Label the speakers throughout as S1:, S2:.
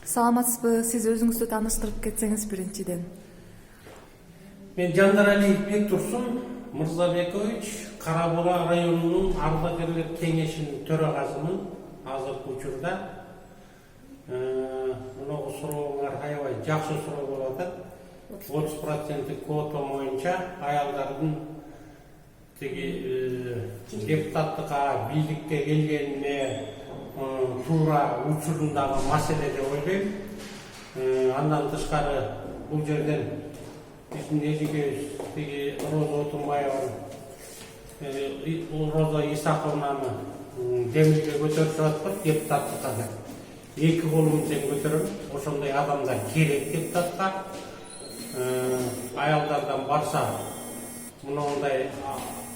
S1: Саламатсызбы, сиз өзүңүздү тааныштырып кетсеңиз биринчиден.
S2: Мен Жандаралиев Бектурсун Мырзабекович, Кара-Буура районунун ардагерлер кенешинин торагасымын азыркы учурда. Мына сурооңар аябай жакшы суроо болуп атат. 30% квота боюнча аялдардын депутаттыка бийликке келгенине туура учурундагы маселе деп ойлойм. Андан тышкары бул жерден биздин эжекебиз Роза Отунбаеваны, Роза Исаковнаны демилге көтөрүшүп атпайбы депутаттыкка. Эки колум тең көтөрөм. Ошондой адамдар керек депутатка. Аялдардан барса мындай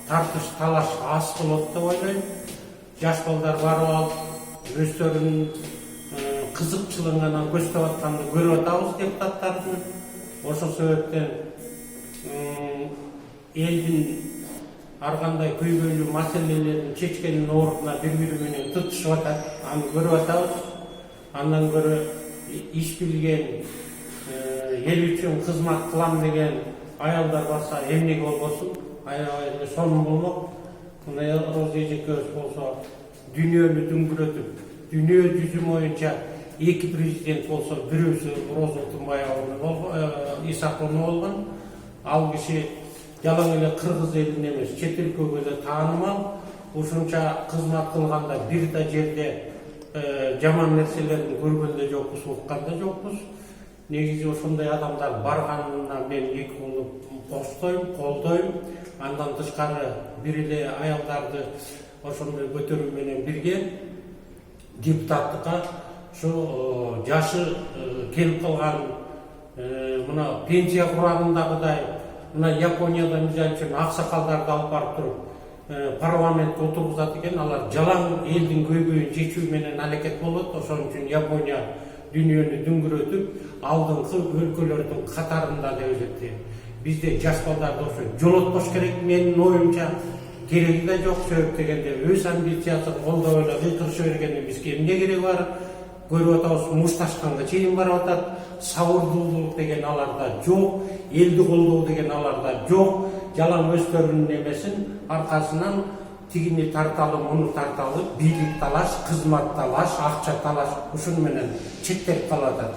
S2: тартыш талаш аз болот деп ойлойм. Жаш балдар барып алып өздөрүнүн кызыкчылыгынан көздөп атканды көрүп атабыз депутаттардын. Ошол себептен элдин ар кандай көйгөйлүү маселелерин чечкенин ордуна бири менен тытышып атат. Аны көрүп атабыз. Андан көрө иш билген, эл үчүн кызмат кылам деген аялдар барса эмнеге болбосун, аябай эле сонун болмок. Мына Роза эжекебиз болсо дүйнөнү дүңгүрөтүп, дүйнө жүзү боюнча эки президент болсо, бирөөсү Роза Отунбаева Исаковна болгон. Ал киши жалаң эле кыргыз элине эмес, чет өлкөгө да таанымал. Ушунча кызмат кылганда бир да жерде жаман нерселерин көргөн да жокпуз, уккан да жокпуз. Негизи ошондой адамдар барганына мен эки колду коштойм, колдойм. Андан тышкары бир эле аялдарды ошондой көтөрүү менен бирге депутаттыкка ушу жашы келип калган мына пенсия курагындагыдай мына Японияда мисалы үчүн аксакалдарды алып барып туруп парламентке отургузат экен. Алар жалаң элдин көйгөйүн чечүү менен аракет болот. Ошон үчүн Япония дүйнөнү дүңгүрөтүп алдыңкы өлкөлөрдүн катарында деп эсептейм. Бизде жаш балдарды ошо жолотпош керек, менин оюмча. Кереги да жок, себеп дегенде өз амбициясын колдоп эле кыйкырыша бергенде бизге эмне кереги бар? Көрүп атабыз, мушташканга чейин барып атат. Сабырдуулук деген аларда жок, элди колдоо деген аларда жок. Жалаң өздөрүнүн эмесин аркасынан тигини тарталы, муну тарталы, бийлик талаш, кызмат талаш, акча талаш ушуну менен чектелип калып атат.